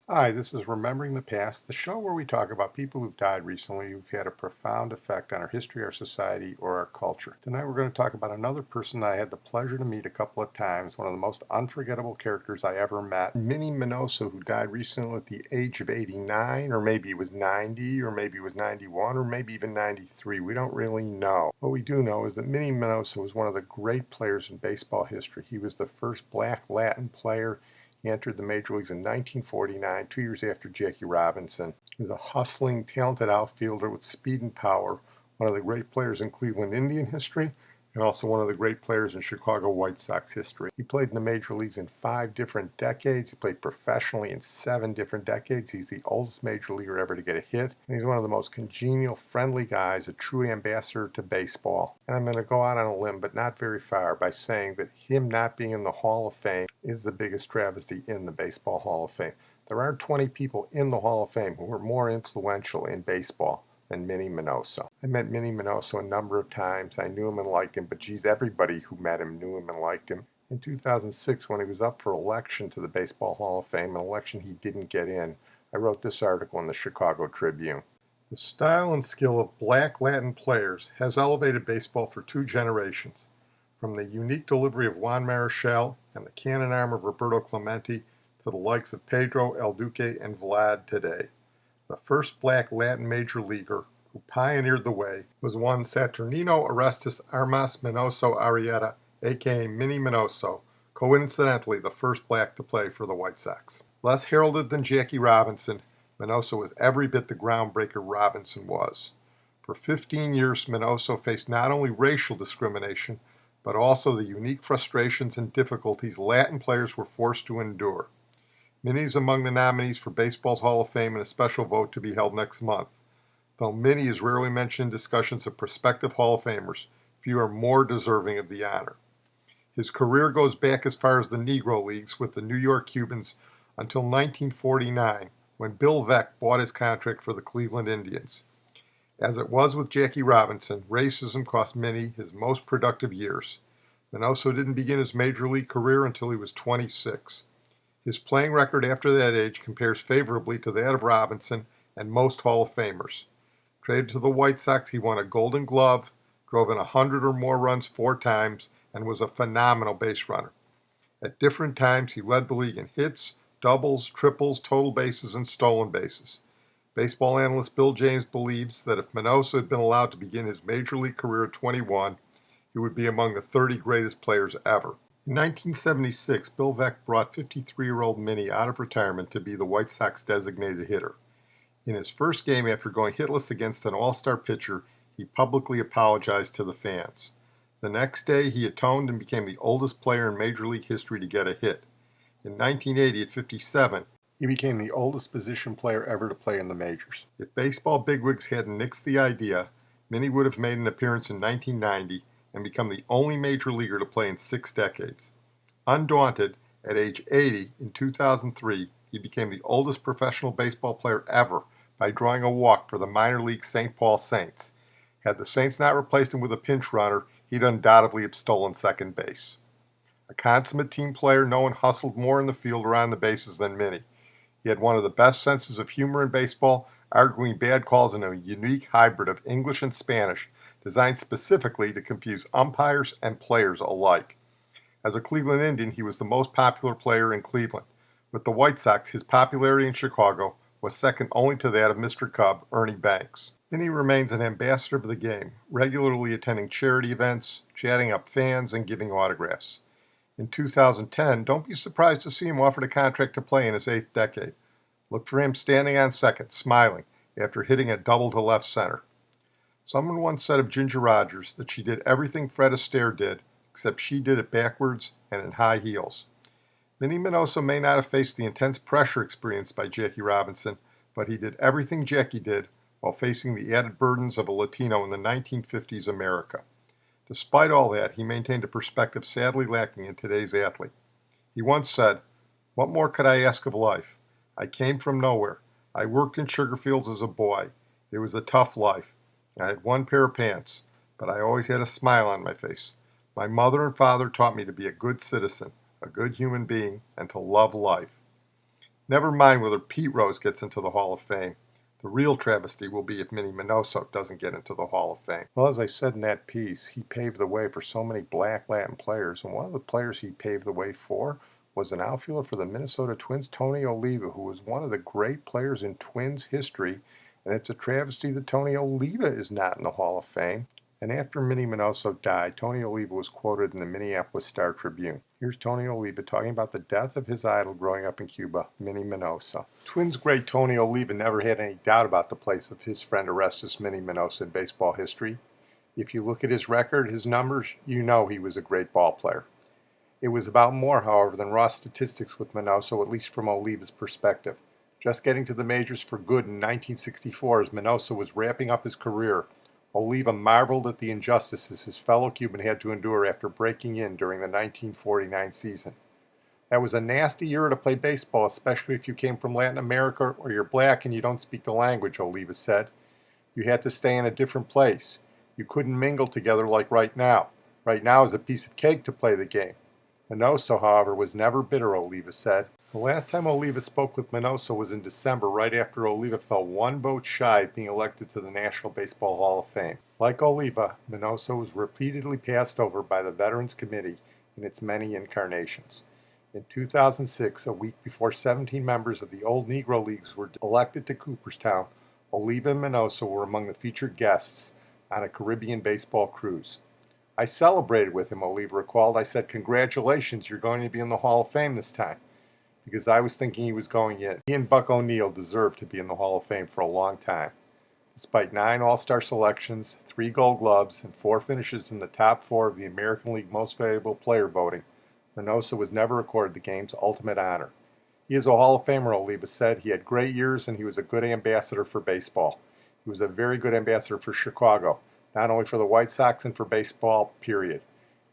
Hi, this is Remembering the Past, the show where we talk about people who've died recently who've had a profound effect on our history, our society, or our culture. Tonight we're going to talk about another person I had the pleasure to meet a couple of times, one of the most unforgettable characters I ever met, Minnie Minoso, who died recently at the age of 89, or maybe it was 90, or maybe it was 91, or maybe even 93. We don't really know. What we do know is that Minnie Minoso was one of the great players in baseball history. He was the first black Latin player. He entered the major leagues in 1949, 2 years after Jackie Robinson. He was a hustling, talented outfielder with speed and power, one of the great players in Cleveland Indian history, and also one of the great players in Chicago White Sox history. He played in the major leagues in 5 different decades. He played professionally in 7 different decades. He's the oldest major leaguer ever to get a hit. And he's one of the most congenial, friendly guys, a true ambassador to baseball. And I'm going to go out on a limb, but not very far, by saying that him not being in the Hall of Fame is the biggest travesty in the Baseball Hall of Fame. There aren't 20 people in the Hall of Fame who were more influential in baseball than Minnie Minoso. I met Minnie Minoso a number of times. I knew him and liked him, but geez, everybody who met him knew him and liked him. In 2006, when he was up for election to the Baseball Hall of Fame, an election he didn't get in, I wrote this article in the Chicago Tribune. The style and skill of black Latin players has elevated baseball for 2 generations. From the unique delivery of Juan Marichal and the cannon arm of Roberto Clemente to the likes of Pedro, El Duque, and Vlad today. The first black Latin major leaguer who pioneered the way was one Saturnino Orestes Armas Minoso Arrieta, aka Minnie Minoso, coincidentally the first black to play for the White Sox. Less heralded than Jackie Robinson, Minoso was every bit the groundbreaker Robinson was. For 15 years, Minoso faced not only racial discrimination, but also the unique frustrations and difficulties Latin players were forced to endure. Minnie is among the nominees for Baseball's Hall of Fame in a special vote to be held next month. Though Minnie is rarely mentioned in discussions of prospective Hall of Famers, few are more deserving of the honor. His career goes back as far as the Negro Leagues with the New York Cubans until 1949, when Bill Veeck bought his contract for the Cleveland Indians. As it was with Jackie Robinson, racism cost Minnie his most productive years. Minoso didn't begin his major league career until he was 26. His playing record after that age compares favorably to that of Robinson and most Hall of Famers. Traded to the White Sox, he won a Golden Glove, drove in 100 or more runs 4 times, and was a phenomenal base runner. At different times, he led the league in hits, doubles, triples, total bases, and stolen bases. Baseball analyst Bill James believes that if Minoso had been allowed to begin his major league career at 21, he would be among the 30 greatest players ever. In 1976, Bill Veeck brought 53-year-old Minnie out of retirement to be the White Sox designated hitter. In his first game after going hitless against an all-star pitcher, he publicly apologized to the fans. The next day, he atoned and became the oldest player in Major League history to get a hit. In 1980, at 57, he became the oldest position player ever to play in the majors. If baseball bigwigs hadn't nixed the idea, Minnie would have made an appearance in 1990 and become the only major leaguer to play in 6 decades. Undaunted, at age 80 in 2003, he became the oldest professional baseball player ever by drawing a walk for the minor league St. Paul Saints. Had the Saints not replaced him with a pinch runner, he'd undoubtedly have stolen second base. A consummate team player, no one hustled more in the field or on the bases than Minnie. He had one of the best senses of humor in baseball, arguing bad calls in a unique hybrid of English and Spanish designed specifically to confuse umpires and players alike. As a Cleveland Indian, he was the most popular player in Cleveland. With the White Sox, his popularity in Chicago was second only to that of Mr. Cub, Ernie Banks. Minnie remains an ambassador of the game, regularly attending charity events, chatting up fans, and giving autographs. In 2010, don't be surprised to see him offered a contract to play in his 8th decade. Look for him standing on second, smiling, after hitting a double to left center. Someone once said of Ginger Rogers that she did everything Fred Astaire did, except she did it backwards and in high heels. Minnie Minoso may not have faced the intense pressure experienced by Jackie Robinson, but he did everything Jackie did while facing the added burdens of a Latino in the 1950s America. Despite all that, he maintained a perspective sadly lacking in today's athlete. He once said, "What more could I ask of life? I came from nowhere. I worked in sugar fields as a boy. It was a tough life. I had one pair of pants, but I always had a smile on my face. My mother and father taught me to be a good citizen, a good human being, and to love life." Never mind whether Pete Rose gets into the Hall of Fame. The real travesty will be if Minnie Minoso doesn't get into the Hall of Fame. Well, as I said in that piece, he paved the way for so many black Latin players, and one of the players he paved the way for was an outfielder for the Minnesota Twins, Tony Oliva, who was one of the great players in Twins history, and it's a travesty that Tony Oliva is not in the Hall of Fame. And after Minnie Minoso died, Tony Oliva was quoted in the Minneapolis Star-Tribune. Here's Tony Oliva talking about the death of his idol growing up in Cuba, Minnie Minoso. Twins great Tony Oliva never had any doubt about the place of his friend Orestes Minnie Minoso in baseball history. If you look at his record, his numbers, you know he was a great ball player. It was about more, however, than raw statistics with Minoso, at least from Oliva's perspective. Just getting to the majors for good in 1964 as Minoso was wrapping up his career, Oliva marveled at the injustices his fellow Cuban had to endure after breaking in during the 1949 season. That was a nasty era to play baseball, especially if you came from Latin America or you're black and you don't speak the language, Oliva said. You had to stay in a different place. You couldn't mingle together like right now. Right now is a piece of cake to play the game. Minoso, however, was never bitter, Oliva said. The last time Oliva spoke with Minoso was in December, right after Oliva fell one vote shy of being elected to the National Baseball Hall of Fame. Like Oliva, Minoso was repeatedly passed over by the Veterans Committee in its many incarnations. In 2006, a week before 17 members of the old Negro Leagues were elected to Cooperstown, Oliva and Minoso were among the featured guests on a Caribbean baseball cruise. I celebrated with him, Oliva recalled. I said, "Congratulations, you're going to be in the Hall of Fame this time," because I was thinking he was going in. He and Buck O'Neil deserved to be in the Hall of Fame for a long time. Despite 9 All-Star selections, 3 Gold Gloves, and 4 finishes in the top 4 of the American League Most Valuable Player voting, Minoso was never accorded the game's ultimate honor. He is a Hall of Famer, Oliva said. He had great years and he was a good ambassador for baseball. He was a very good ambassador for Chicago, not only for the White Sox and for baseball, period.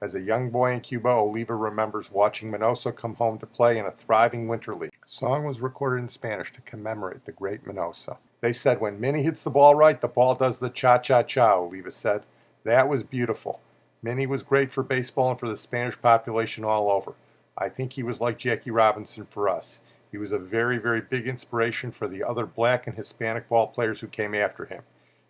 As a young boy in Cuba, Oliva remembers watching Minoso come home to play in a thriving winter league. A song was recorded in Spanish to commemorate the great Minoso. They said, "When Minnie hits the ball right, the ball does the cha-cha-cha," Oliva said. That was beautiful. Minnie was great for baseball and for the Spanish population all over. I think he was like Jackie Robinson for us. He was a very, very big inspiration for the other black and Hispanic ball players who came after him.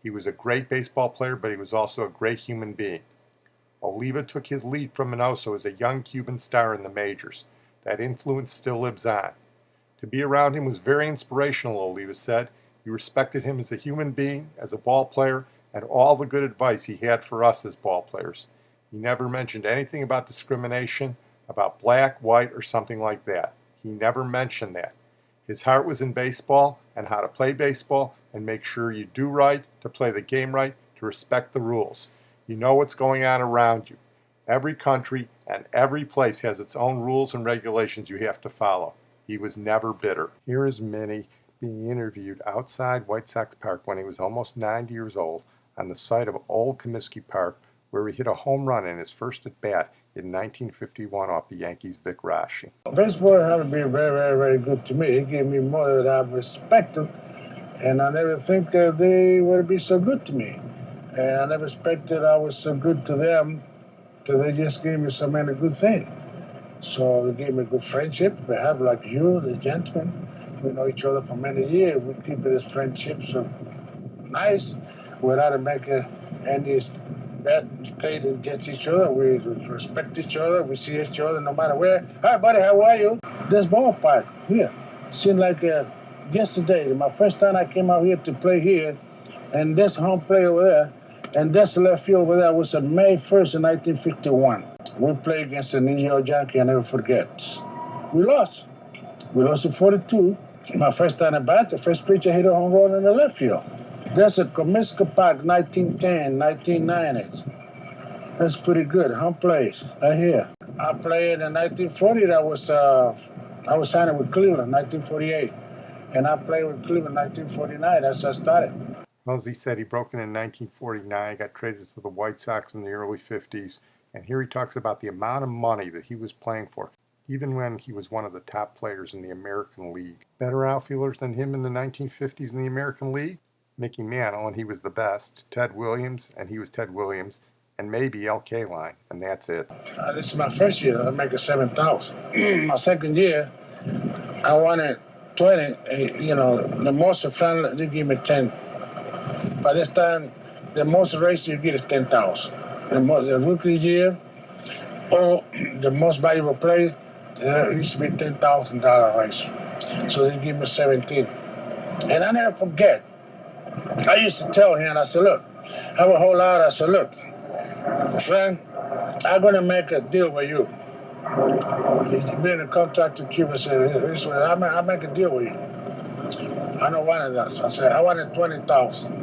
He was a great baseball player, but he was also a great human being. Oliva took his lead from Minoso as a young Cuban star in the majors. That influence still lives on. To be around him was very inspirational, Oliva said. He respected him as a human being, as a ball player, and all the good advice he had for us as ball players. He never mentioned anything about discrimination, about black, white, or something like that. He never mentioned that. His heart was in baseball and how to play baseball and make sure you do right, to play the game right, to respect the rules. You know what's going on around you. Every country and every place has its own rules and regulations you have to follow. He was never bitter. Here is Minnie being interviewed outside White Sox Park when he was almost 90 years old on the site of Old Comiskey Park, where he hit a home run in his first at-bat in 1951 off the Yankees' Vic Rashi. Baseball has been very, very, very good to me. It gave me more that I've respected, and I never think they would be so good to me. And I never expected I was so good to them till they just gave me so many good things. So they gave me good friendship. We have like you, the gentleman. We know each other for many years. We keep this friendship so nice without making any bad state against each other. We respect each other. We see each other no matter where. Hi, buddy, how are you? This ballpark here seemed like yesterday. My first time I came out here to play here, and this home play over there, and this left field over there was on May 1st, 1951. We played against the New York Yankees, I never forget. We lost. We lost at 42. My first time at bat, the first pitcher hit a home run in the left field. That's at Comiskey Park, 1910, 1990. That's pretty good. Home place, right here. I played in 1940. I was signing with Cleveland, 1948. And I played with Cleveland, 1949. That's how I started. Well, as he said, he broke in 1949, got traded to the White Sox in the early 50s, and here he talks about the amount of money that he was playing for, even when he was one of the top players in the American League. Better outfielders than him in the 1950s in the American League? Mickey Mantle, and he was the best. Ted Williams, and he was Ted Williams. And maybe L.K. Line, and that's it. This is my first year. I make a 7,000. My second year, I wanted 20, the most friendly, they give me 10. By this time, the most race you get is 10,000. The rookie year, or the most valuable player, it used to be $10,000 race. So they give me 17. And I never forget. I used to tell him, I said, look, I have a whole lot. I said, look, friend, I'm going to make a deal with you. He's been in contact to Cuba. Said, I'll make a deal with you. I don't want it. I said, I wanted 20,000.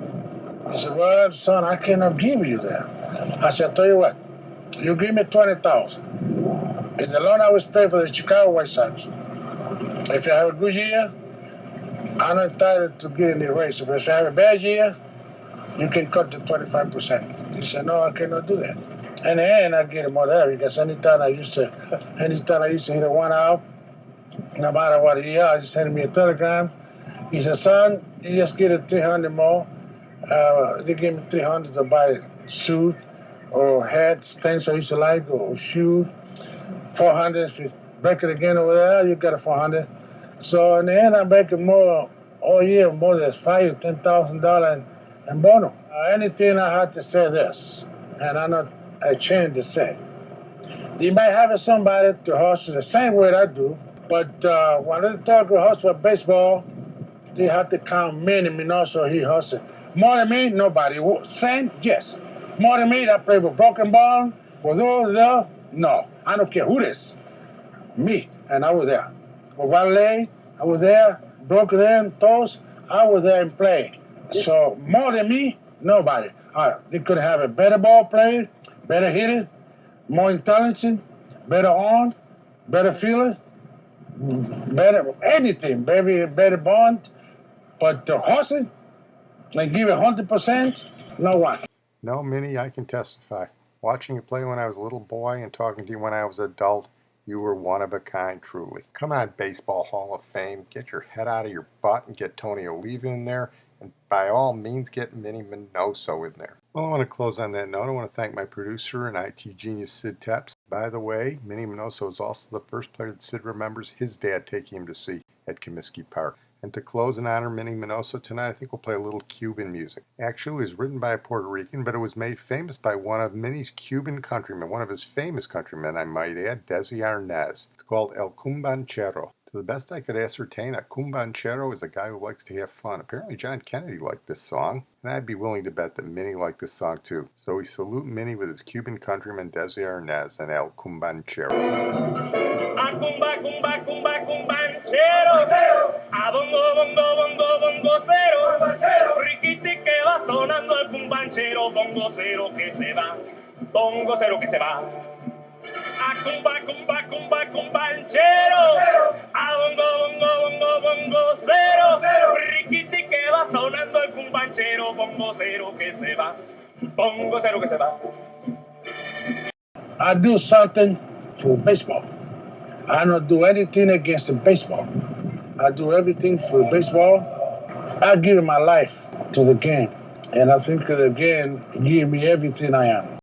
He said, well, son, I cannot give you that. I said, I'll tell you what, you give me 20,000. It's the loan I was paying for the Chicago White Sox. If you have a good year, I'm not entitled to get in the race. But if you have a bad year, you can cut to 25%. He said, no, I cannot do that. In the end, I get him more there because anytime I used to hit a one out, no matter what year, I just sent me a telegram. He said, son, you just get a 300 more. They gave me 300 to buy a suit or hat, things I used to like, or shoe. 400, if you break it again over there, you got a 400. So in the end, I'm making more all year, more than $5,000 to $10,000 in bonus. Anything I had to say this, and I'm not ashamed to say. You might have somebody to hustle the same way I do, but when they talk about hustle for baseball, they have to count Minnie Minoso, he hustled. More than me, nobody. Same? Yes. More than me, that play with broken ball, for those there, no. I don't care who this. Me, and I was there. For Valet, I was there. Broken in, toes, I was there and played. So more than me, nobody. They could have a better ball player, better hitter, more intelligent, better arm, better feeler, better anything, better bond. But the hustle and give it 100%, no one. No, Minnie, I can testify. Watching you play when I was a little boy and talking to you when I was an adult, you were one of a kind, truly. Come on, Baseball Hall of Fame. Get your head out of your butt and get Tony Oliva in there. And by all means, get Minnie Minoso in there. Well, I want to close on that note. I want to thank my producer and IT genius, Sid Tepps. By the way, Minnie Minoso is also the first player that Sid remembers his dad taking him to see at Comiskey Park. And to close and honor Minnie Minoso tonight, I think we'll play a little Cuban music. Actually, it was written by a Puerto Rican, but it was made famous by one of Minnie's Cuban countrymen, one of his famous countrymen, I might add, Desi Arnaz. It's called El Cumbanchero. To the best I could ascertain, a cumbanchero is a guy who likes to have fun. Apparently John Kennedy liked this song, and I'd be willing to bet that Minnie liked this song too. So we salute Minnie with his Cuban countryman Desi Arnaz and El Cumbanchero. A cumba, cumba, cumba, cumbanchero, a bongo, bongo, bongo, bongo cero, riquiti que va sonando el cumbanchero, bongo cero que se va, bongo cero que se va. A cumba, cumba, cumba, cumbanchero, a bongo, bongo, bongo, bongo cero, riquiti que va sonando el cumbanchero, bongo cero que se va, bongo cero que se va. I do something for baseball. I don't do anything against the baseball. I do everything for baseball. I give my life to the game. And I think that the game gave me everything I am.